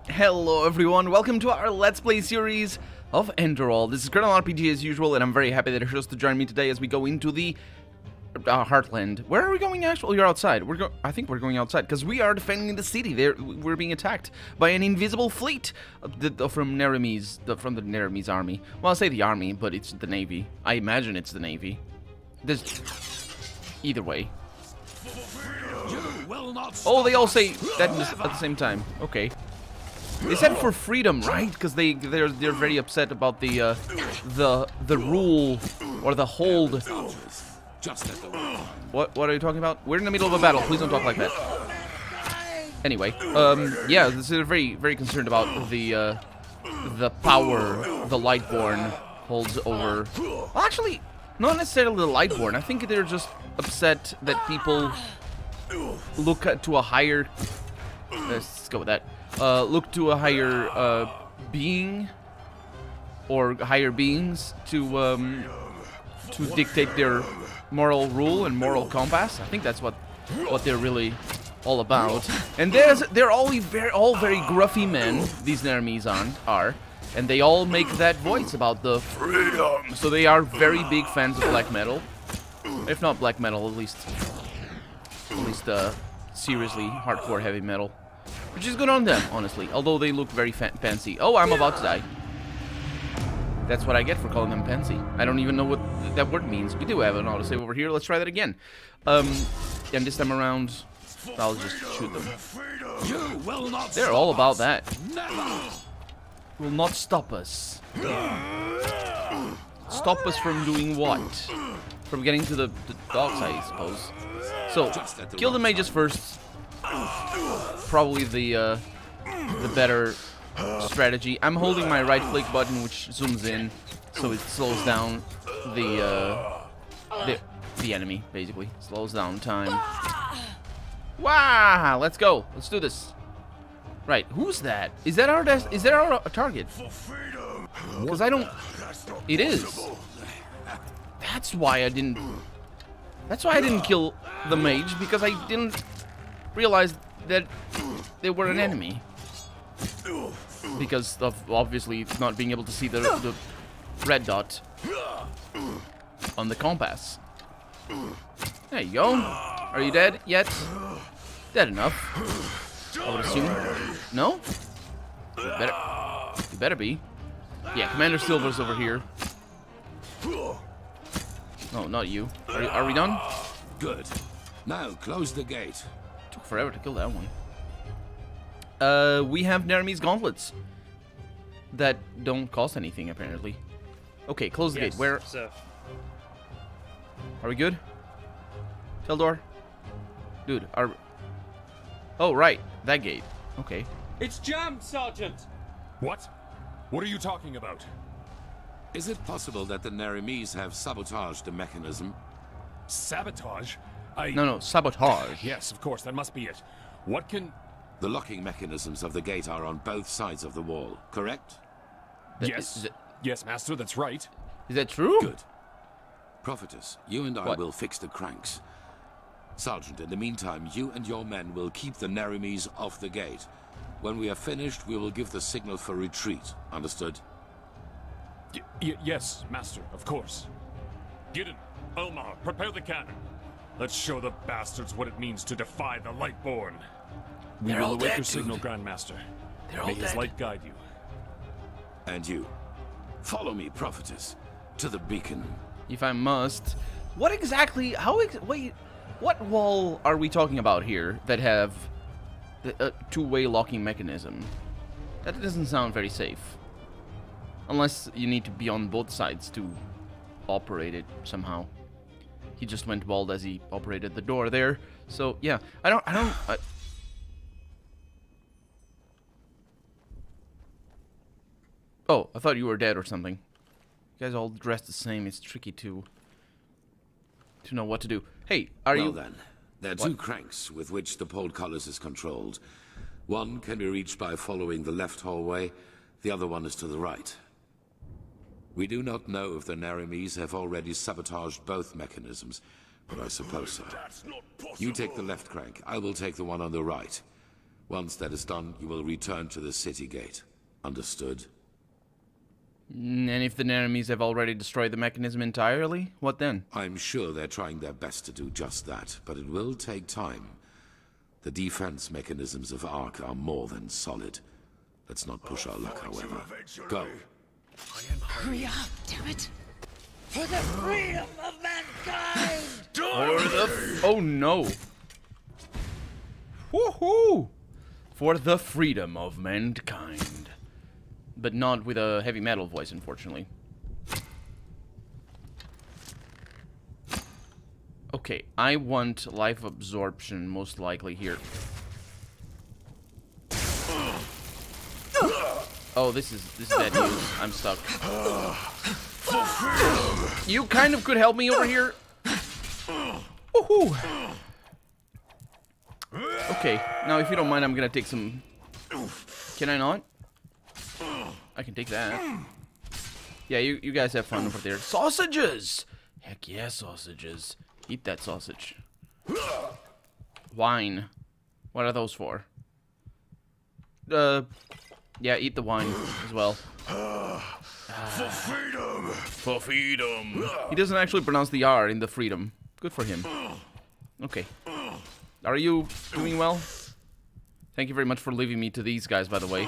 Hello everyone, welcome to our Let's Play series of Enderal. This is Colonel RPG as usual, and I'm very happy that you're chose to join me today as we go into the Heartland. Where are we going actually? You're outside. I think we're going outside, because we are defending the city. We're being attacked by an invisible fleet from from the Neremese army. Well, I'll say the army, but it's the navy. I imagine it's the navy. Either way. Oh, they all say that at the same time. Okay. They said for freedom, right? Because they're very upset about the rule or the hold. What are you talking about? We're in the middle of a battle. Please don't talk like that. Anyway, yeah, they're very concerned about the power the Lightborn holds over. Well, actually, not necessarily the Lightborn. I think they're just upset that people look to a higher. Let's go with that. Look to a higher being or higher beings to dictate their moral rule and moral compass. I think that's what they're really all about. And they're all very gruffy men. These Neremese are, and they all make that voice about the freedom. So they are very big fans of black metal, if not black metal, at least seriously hardcore heavy metal. Which is good on them, honestly, although they look very fancy. Oh, I'm about to die. That's what I get for calling them fancy. I don't even know what that word means. We do have an autosave over here. Let's try that again. And this time around, I'll just shoot them. They're all about that. Will not stop us. Stop us from doing what? From getting to the docks, I suppose. So, kill the mages first. Probably the better strategy. I'm holding my right click button, which zooms in, so it slows down the enemy. Basically, slows down time. Wow! Let's go. Let's do this. Right? Who's that? Is that our target? Because I don't. It is. That's why I didn't. That's why I didn't kill the mage, because I didn't realize that they were an enemy, because of obviously not being able to see the red dot on the compass. There you go. Are you dead yet? Dead enough, I would assume. No? You better be. Yeah, Commander Silver's over here. No, not you. Are we done? Good. Now close the gate. Took forever to kill that one. We have Neremese gauntlets that don't cost anything, apparently. Okay, close the gate. Where? So. Are we good? Teldor? Dude, oh, right. That gate. Okay. It's jammed, Sergeant! What? What are you talking about? Is it possible that the Neremese have sabotaged the mechanism? Sabotage? No, sabotage. Yes, of course, that must be it. What can... The locking mechanisms of the gate are on both sides of the wall, correct? Yes. Yes, Master, that's right. Is that true? Good. Prophetess, you and I will fix the cranks. Sergeant, in the meantime, you and your men will keep the Neremese off the gate. When we are finished, we will give the signal for retreat. Understood? Yes, Master, of course. Gideon, Elmar, prepare the cannon. Let's show the bastards what it means to defy the Lightborn. We will await your signal, Grandmaster. May his light guide you. And you. Follow me, Prophetess, to the beacon. If I must. What exactly... wait... What wall are we talking about here that have the two-way locking mechanism? That doesn't sound very safe. Unless you need to be on both sides to operate it somehow. He just went bald as he operated the door there. So, yeah. Oh, I thought you were dead or something. You guys all dressed the same. It's tricky to know what to do. Hey, are you... Well then, there are two cranks with which the portcullis is controlled. One can be reached by following the left hallway. The other one is to the right. We do not know if the Neremese have already sabotaged both mechanisms, but I suppose so. You take the left crank, I will take the one on the right. Once that is done, you will return to the city gate. Understood? And if the enemies have already destroyed the mechanism entirely, what then? I'm sure they're trying their best to do just that, but it will take time. The defense mechanisms of Ark are more than solid. Let's not push our luck, however. Go. Hurry up, damn it! For the freedom of mankind! Oh no! Woohoo! For the freedom of mankind. But not with a heavy metal voice, unfortunately. Okay, I want life absorption, most likely here. Oh, this is bad news. I'm stuck. You kind of could help me over here. Woohoo! Okay, now if you don't mind, I'm gonna take some... Can I not? I can take that. Yeah, you guys have fun over there. Sausages! Heck yeah, sausages. Eat that sausage. Wine. What are those for? Yeah, eat the wine as well. For freedom! For freedom! He doesn't actually pronounce the R in the freedom. Good for him. Okay. Are you doing well? Thank you very much for leaving me to these guys, by the way.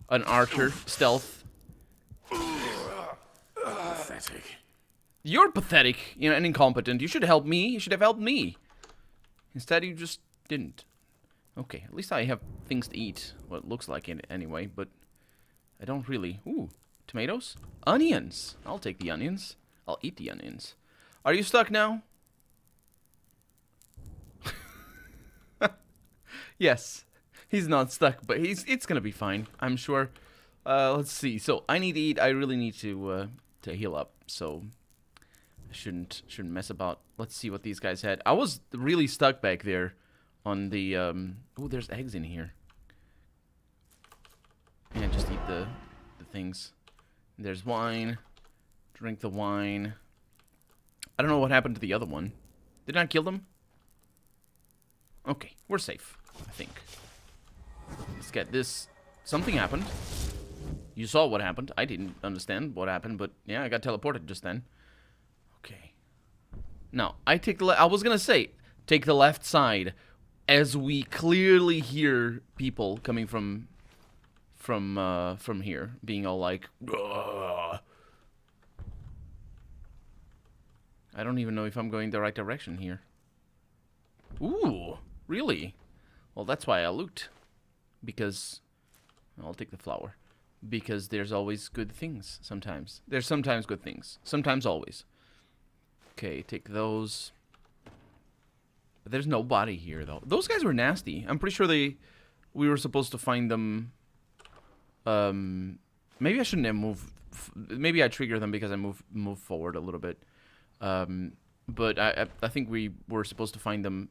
An archer. Stealth. Pathetic. You're pathetic, you know, and incompetent. You should help me. You should have helped me. Instead, you just didn't. Okay, at least I have things to eat. Well, it looks like it anyway, but I don't really... Ooh, tomatoes? Onions! I'll take the onions. I'll eat the onions. Are you stuck now? Yes. He's not stuck, but it's gonna be fine, I'm sure. Let's see. So, I need to eat. I really need to heal up, so... I shouldn't mess about. Let's see what these guys had. I was really stuck back there on the... Oh, there's eggs in here. And just eat the things. There's wine. Drink the wine. I don't know what happened to the other one. Did I kill them? Okay, we're safe, I think. Let's get this. Something happened. You saw what happened. I didn't understand what happened, but yeah, I got teleported just then. Okay. Now, I take the... I was gonna say, take the left side, as we clearly hear people coming from here, being all like... Ugh. I don't even know if I'm going the right direction here. Ooh, really? Well, that's why I loot. Because... I'll take the flower. Because there's always good things, sometimes. There's sometimes good things. Sometimes always. Okay, take those. But there's no body here, though. Those guys were nasty. I'm pretty sure we were supposed to find them... maybe I shouldn't have moved... Maybe I triggered them because I moved forward a little bit. But I think we were supposed to find them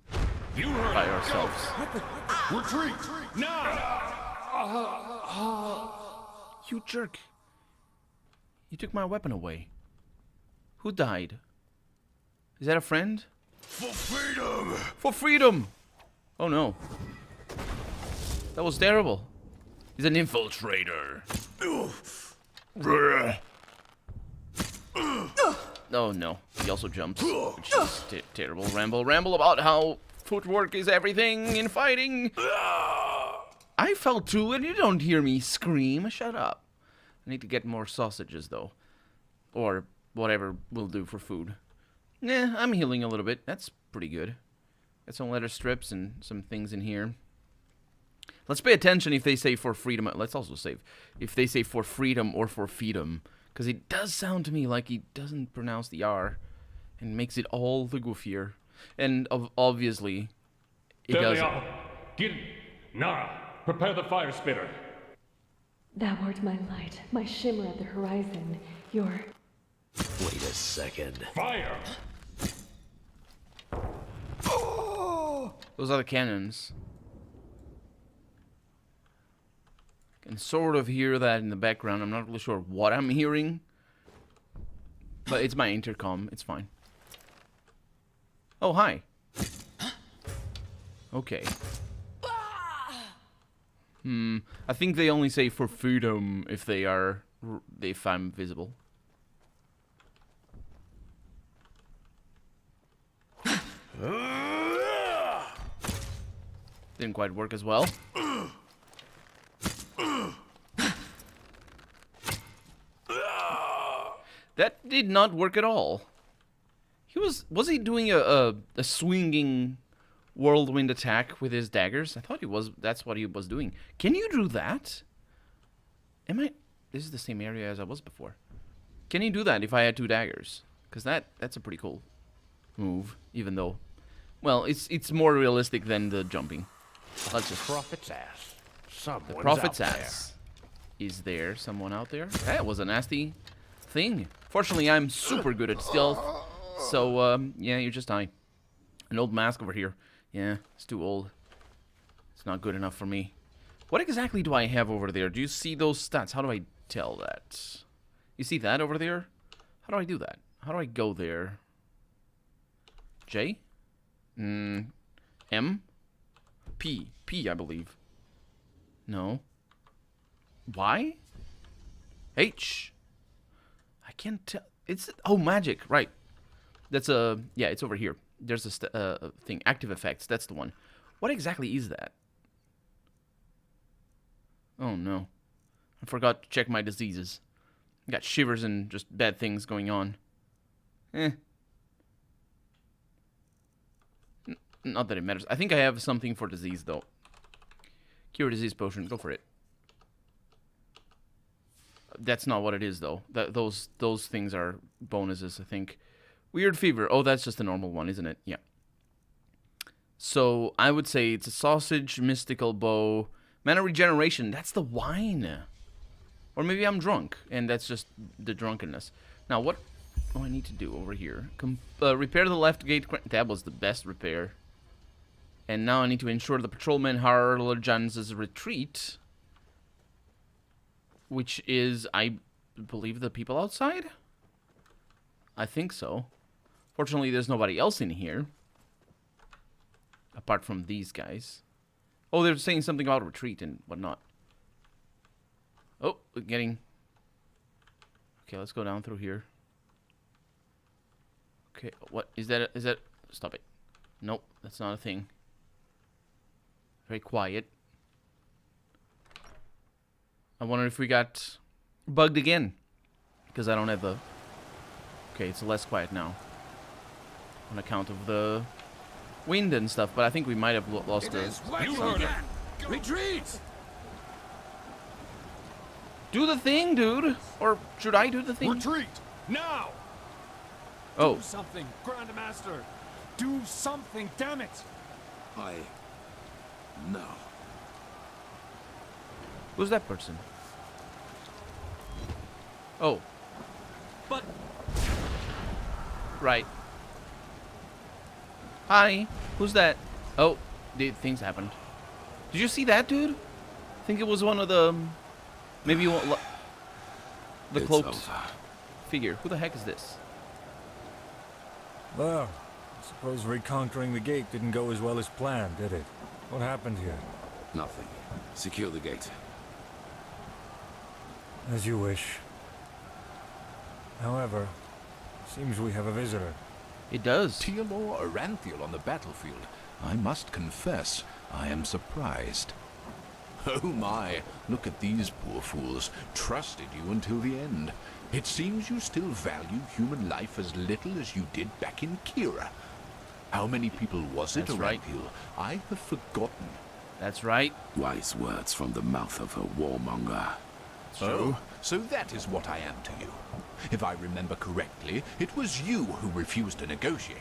by ourselves. Retreat! Now! You jerk. You took my weapon away. Who died? Is that a friend? For freedom! For freedom! Oh no. That was terrible. He's an infiltrator. Oh no. He also jumps, which is terrible. Ramble about how footwork is everything in fighting. I fell too, and you don't hear me scream. Shut up. I need to get more sausages, though. Or whatever will do for food. Nah, I'm healing a little bit. That's pretty good. Got some leather strips and some things in here. Let's pay attention if they say for freedom. Let's also save. If they say for freedom or for feedom. Because it does sound to me like he doesn't pronounce the R. And makes it all the goofier. And obviously, it There doesn't. they are. Gidden, Nara, prepare the fire spitter. Thou art my light, my shimmer at the horizon. Your... Wait a second. Fire! Those are the cannons. I can sort of hear that in the background. I'm not really sure what I'm hearing. But it's my intercom. It's fine. Oh, hi. Okay. I think they only say for freedom if they are... if I'm visible. Didn't quite work as well. That did not work at all. Was he doing a swinging whirlwind attack with his daggers? I thought he was. That's what he was doing. Can you do that? This is the same area as I was before. Can you do that if I had 2 daggers? Because that's a pretty cool move, even though, well, it's more realistic than the jumping. Let's just. Prophet's ass. Someone's The prophet's out ass. Is there someone out there? That was a nasty thing. Fortunately, I'm super good at stealth. So, yeah, you just die. An old mask over here. Yeah, it's too old. It's not good enough for me. What exactly do I have over there? Do you see those stats? How do I tell that? You see that over there? How do I do that? How do I go there? J? M? P. P, I believe. No. Y? H? I can't tell. It's... Oh, magic. Right. That's a... Yeah, it's over here. There's a thing. Active effects. That's the one. What exactly is that? Oh, no. I forgot to check my diseases. I got shivers and just bad things going on. Not that it matters. I think I have something for disease, though. Cure disease potion. Go for it. That's not what it is, though. Those things are bonuses, I think. Weird fever. Oh, that's just a normal one, isn't it? Yeah. So, I would say it's a sausage, mystical bow, mana regeneration. That's the wine. Or maybe I'm drunk, and that's just the drunkenness. Now, what do I need to do over here? Repair the left gate. That was the best repair. And now I need to ensure the patrolman Harlajan's retreat. Which is, I believe, the people outside? I think so. Fortunately, there's nobody else in here. Apart from these guys. Oh, they're saying something about retreat and whatnot. Oh, we're getting... Okay, let's go down through here. Okay, what? Is that... Stop it. Nope, that's not a thing. Very quiet. I wonder if we got bugged again. Because I don't have the... Okay, it's less quiet now. On account of the wind and stuff, but I think we might have lost the... You heard it. Retreat! Do the thing, dude! Or should I do the thing? Retreat! Now! Oh. Do something, Grandmaster! Do something, damn it! No. Who's that person? Oh. But Right. Hi. Who's that? Oh, things happened. Did you see that, dude? I think it was one of the... Maybe one... The cloaked figure. Who the heck is this? Well, I suppose reconquering the gate didn't go as well as planned, did it? What happened here? Nothing. Secure the gate. As you wish. However, seems we have a visitor. It does. Tealor Aranthiel on the battlefield. I must confess, I am surprised. Oh my, look at these poor fools. Trusted you until the end. It seems you still value human life as little as you did back in Kira. How many people was it, That's right. Aranthiel? I have forgotten. That's right. Wise words from the mouth of a warmonger. So that is what I am to you. If I remember correctly, it was you who refused to negotiate.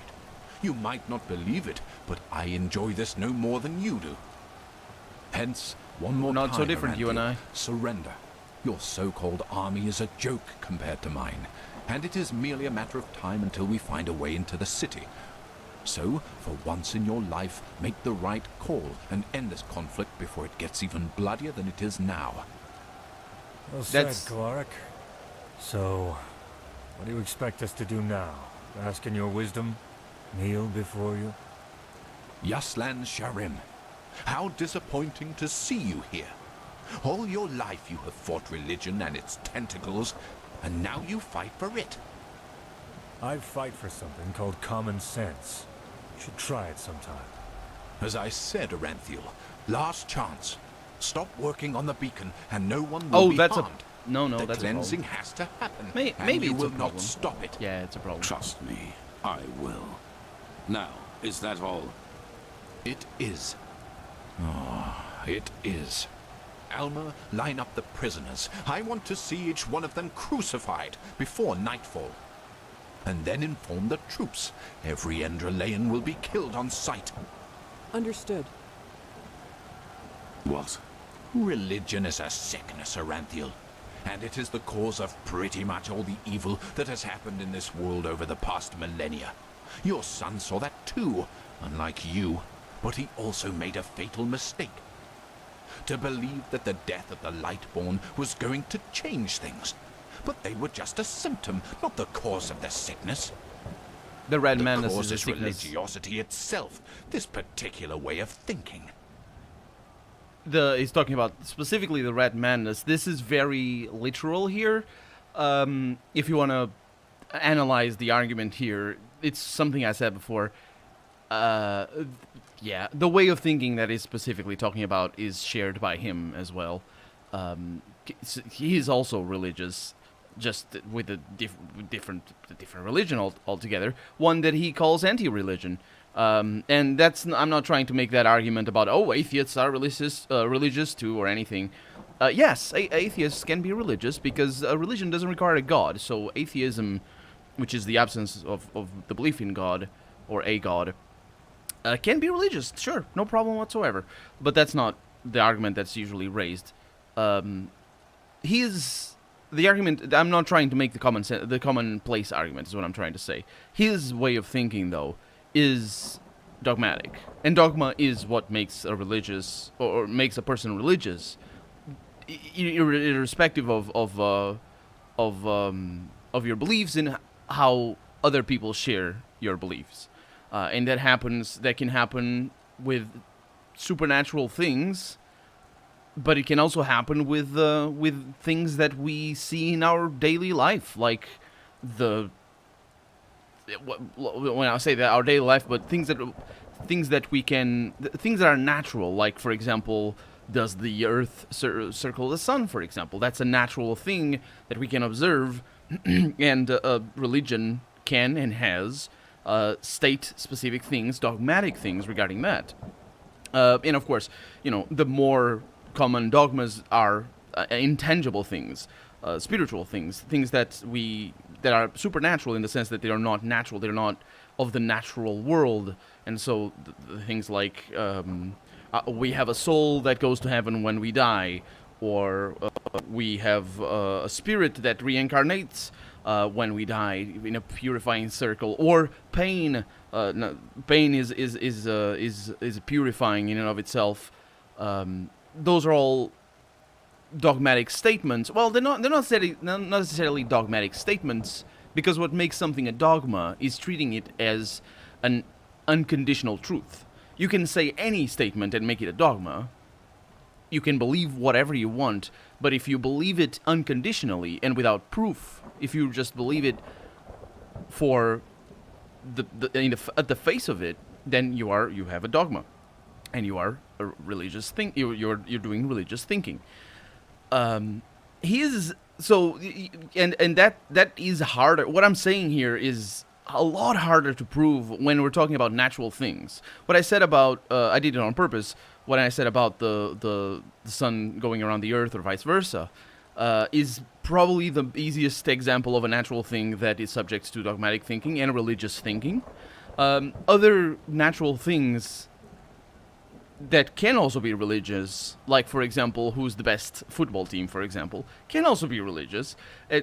You might not believe it, but I enjoy this no more than you do. Hence, one more time, Not so different, you and Aranthiel, I. surrender. Your so-called army is a joke compared to mine, and it is merely a matter of time until we find a way into the city. So, for once in your life, make the right call and end this conflict before it gets even bloodier than it is now. Well said, That's- Clark. So, what do you expect us to do now? Ask in your wisdom? Kneel before you? Yaslan Sharim, how disappointing to see you here. All your life you have fought religion and its tentacles, and now you fight for it. I fight for something called common sense. You should try it sometime. As I said, Aranthiel, last chance. Stop working on the beacon, and no one will Oh, be that's harmed. no, The that's a cleansing problem. has to happen, Maybe and you it's will a not problem. stop it. Yeah, it's a problem. Trust me, I will. Now, is that all? It is. Oh, it is. Alma, line up the prisoners. I want to see each one of them crucified before nightfall. And then inform the troops. Every Enderalayan will be killed on sight. Understood. What? Religion is a sickness, Aranthiel. And it is the cause of pretty much all the evil that has happened in this world over the past millennia. Your son saw that too, unlike you, but he also made a fatal mistake. To believe that the death of the Lightborn was going to change things. But they were just a symptom, not the cause of the sickness. The Red The Madness cause is a is sickness. religiosity itself, this particular way of thinking. He's talking about specifically the Red Madness. This is very literal here. If you want to analyze the argument here, it's something I said before. Yeah, the way of thinking that he's specifically talking about is shared by him as well. He is also religious, just with a different religion altogether. One that he calls anti-religion. And that's, I'm not trying to make that argument about, oh, atheists are religious too or anything. Yes, atheists can be religious because religion doesn't require a god. So atheism, which is the absence of the belief in God or a god, can be religious. Sure, no problem whatsoever. But that's not the argument that's usually raised. The argument, I'm not trying to make the commonplace argument is what I'm trying to say. His way of thinking, though, is dogmatic, and dogma is what makes a religious or makes a person religious, irrespective of your beliefs and how other people share your beliefs, and that can happen with supernatural things, but it can also happen with things that we see in our daily life, like when I say that our daily life, but things that are natural, like for example, does the Earth circle the sun? For example, that's a natural thing that we can observe, and religion can and has state specific things, dogmatic things regarding that. And of course, the more common dogmas are intangible things, spiritual things that are supernatural in the sense that they are not natural, they're not of the natural world, and so the things like we have a soul that goes to heaven when we die, or we have a spirit that reincarnates when we die in a purifying circle, or pain. Pain is purifying in and of itself. Those are all dogmatic statements. Well, they're not necessarily dogmatic statements, because what makes something a dogma is treating it as an unconditional truth. You can say any statement and make it a dogma. You can believe whatever you want, but if you believe it unconditionally and without proof, if you just believe it for at the face of it, then you have a dogma, and you are a religious you're doing religious thinking. That is harder. What I'm saying here is a lot harder to prove when we're talking about natural things. What I said about, I did it on purpose, what I said about the sun going around the earth or vice versa, is probably the easiest example of a natural thing that is subject to dogmatic thinking and religious thinking. Other natural things that can also be religious, like, for example, who's the best football team, for example, can also be religious,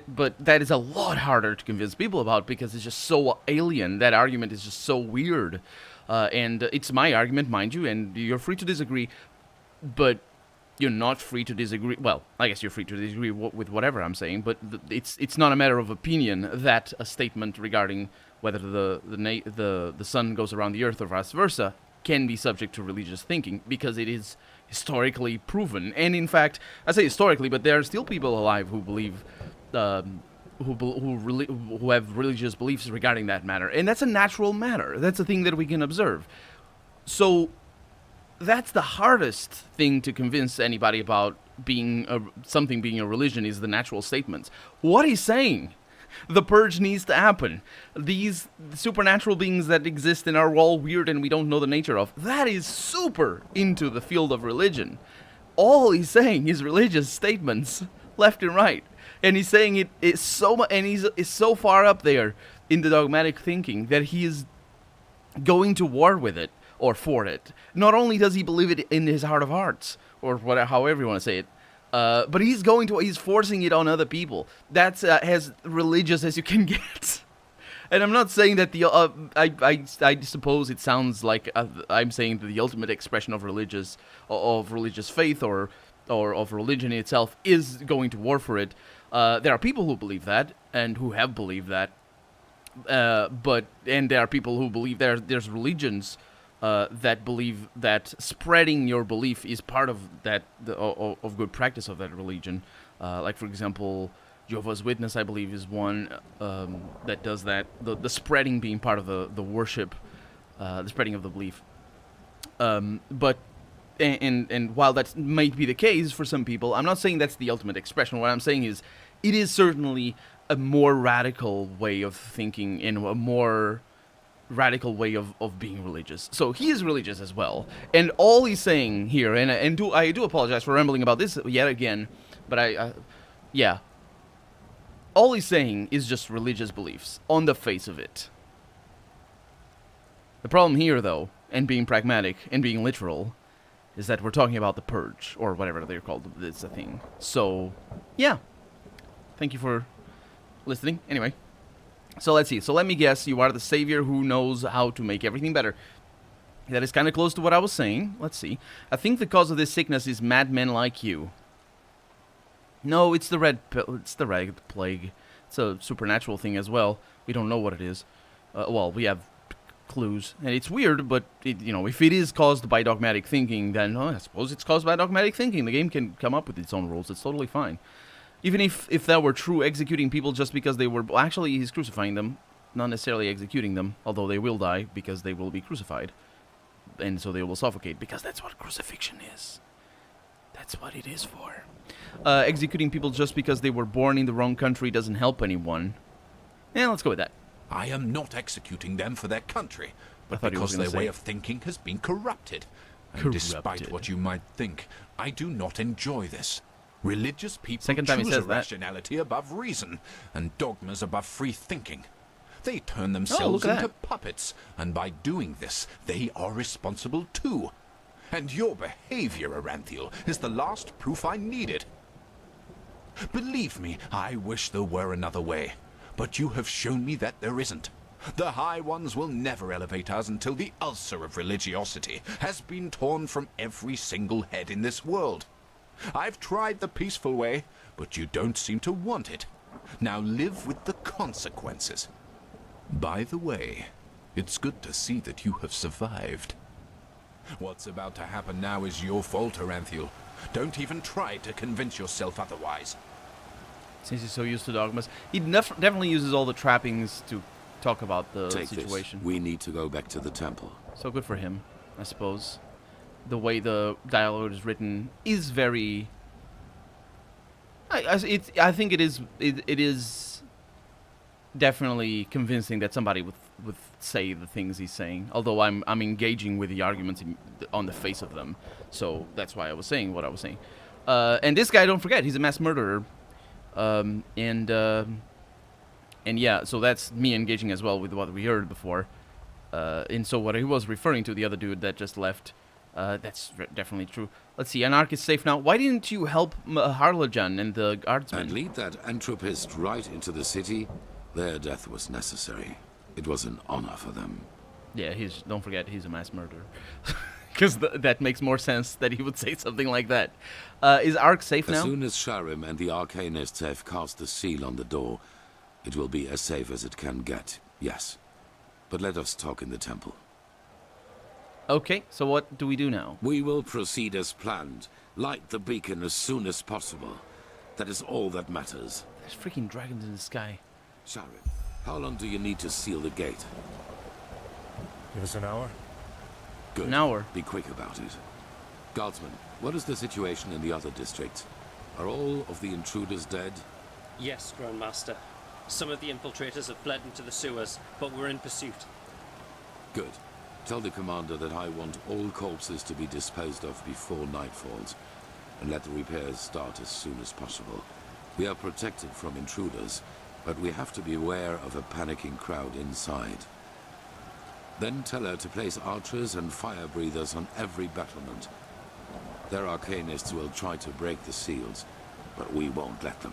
but that is a lot harder to convince people about because it's just so alien. That argument is just so weird, and it's my argument, mind you, and you're free to disagree, but you're not free to disagree. Well, I guess you're free to disagree with whatever I'm saying, but it's not a matter of opinion that a statement regarding whether the sun goes around the earth or vice versa can be subject to religious thinking, because it is historically proven. And in fact, I say historically, but there are still people alive who believe, who have religious beliefs regarding that matter, and that's a natural matter. That's a thing that we can observe. So that's the hardest thing to convince anybody about something being a religion is the natural statements. What he's saying, the purge needs to happen. These supernatural beings that exist and are all weird and we don't know the nature of, that is super into the field of religion. All he's saying is religious statements, left and right. And he's saying it's so much, and he's so far up there in the dogmatic thinking that he is going to war with it or for it. Not only does he believe it in his heart of hearts, or whatever, however you want to say it, but he's forcing it on other people. That's as religious as you can get. And I'm not saying that I suppose it sounds like I'm saying that the ultimate expression of religious faith or of religion itself is going to war for it. There are people who believe that and who have believed that, and there are people who believe there's religions that believe that spreading your belief is part of that of good practice of that religion. Like for example, Jehovah's Witness, I believe, is one that does that. The spreading being part of the worship, the spreading of the belief. But while that might be the case for some people, I'm not saying that's the ultimate expression. What I'm saying is, it is certainly a more radical way of thinking and a more radical way of being religious. So he is religious as well. And all he's saying here, and I do apologize for rambling about this yet again, but yeah. All he's saying is just religious beliefs, on the face of it. The problem here, though, and being pragmatic and being literal, is that we're talking about the purge, or whatever they're called, it's a thing. So, yeah. Thank you for listening. Anyway, so let's see. So let me guess, you are the savior who knows how to make everything better. That is kind of close to what I was saying. Let's see. I think the cause of this sickness is madmen like you. No, it's the red plague. It's a supernatural thing as well. We don't know what it is. Well, we have clues, and it's weird, but if it is caused by dogmatic thinking, then I suppose it's caused by dogmatic thinking. The game can come up with its own rules. It's totally fine. Even if that were true, executing people just because they were... Actually, he's crucifying them, not necessarily executing them, although they will die because they will be crucified. And so they will suffocate, because that's what crucifixion is. That's what it is for. Executing people just because they were born in the wrong country doesn't help anyone. Yeah, let's go with that. I am not executing them for their country, but because their way of thinking has been corrupted. And despite what you might think, I do not enjoy this. Religious people choose rationality above reason, and dogmas above free thinking. They turn themselves into puppets, and by doing this, they are responsible too. And your behavior, Aranthiel, is the last proof I needed. Believe me, I wish there were another way. But you have shown me that there isn't. The High Ones will never elevate us until the ulcer of religiosity has been torn from every single head in this world. I've tried the peaceful way, but you don't seem to want it. Now live with the consequences. By the way, it's good to see that you have survived. What's about to happen now is your fault, Aranthiel. Don't even try to convince yourself otherwise. Since he's so used to dogmas, he definitely uses all the trappings to talk about the situation. This. We need to go back to the temple. So good for him, I suppose. The way the dialogue is written is very... I think it is definitely convincing that somebody would say the things he's saying. Although I'm engaging with the arguments on the face of them, so that's why I was saying what I was saying. And this guy, don't forget, he's a mass murderer. And yeah, so that's me engaging as well with what we heard before. And so what he was referring to, the other dude that just left, that's definitely true. Let's see, Anarch is safe now. Why didn't you help Harlajan and the guardsmen? And lead that entropist right into the city? Their death was necessary. It was an honor for them. Yeah, don't forget, he's a mass murderer. Because that makes more sense that he would say something like that. Is Ark safe now? As soon as Skyrim and the Arcanists have cast a seal on the door, it will be as safe as it can get, yes. But let us talk in the temple. Okay, so what do we do now? We will proceed as planned. Light the beacon as soon as possible. That is all that matters. There's freaking dragons in the sky. Skyrim, how long do you need to seal the gate? Give us an hour? Good. An hour. Be quick about it. Guardsman, what is the situation in the other districts? Are all of the intruders dead? Yes, Grandmaster. Some of the infiltrators have fled into the sewers, but we're in pursuit. Good. Tell the commander that I want all corpses to be disposed of before night falls, and let the repairs start as soon as possible. We are protected from intruders, but we have to be aware of a panicking crowd inside. Then tell her to place archers and fire breathers on every battlement. Their arcanists will try to break the seals, but we won't let them.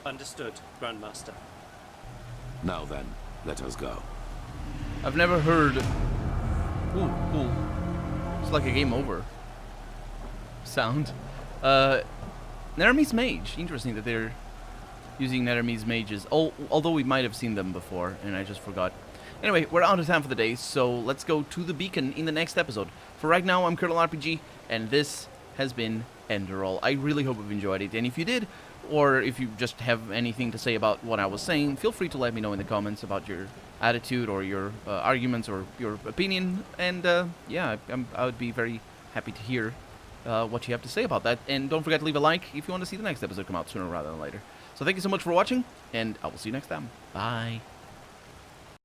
Understood, Grandmaster. Now then, let us go. I've never heard... Ooh, cool. It's like a game over sound. Netherese Mage. Interesting that they're using Netherese Mages. Although we might have seen them before, and I just forgot. Anyway, we're out of time for the day, so let's go to the beacon in the next episode. For right now, I'm Colonel RPG, and this has been Enderal. I really hope you've enjoyed it, and if you did, or if you just have anything to say about what I was saying, feel free to let me know in the comments about your attitude or your arguments or your opinion, and yeah, I would be very happy to hear what you have to say about that. And don't forget to leave a like if you want to see the next episode come out sooner rather than later. So thank you so much for watching, and I will see you next time. Bye.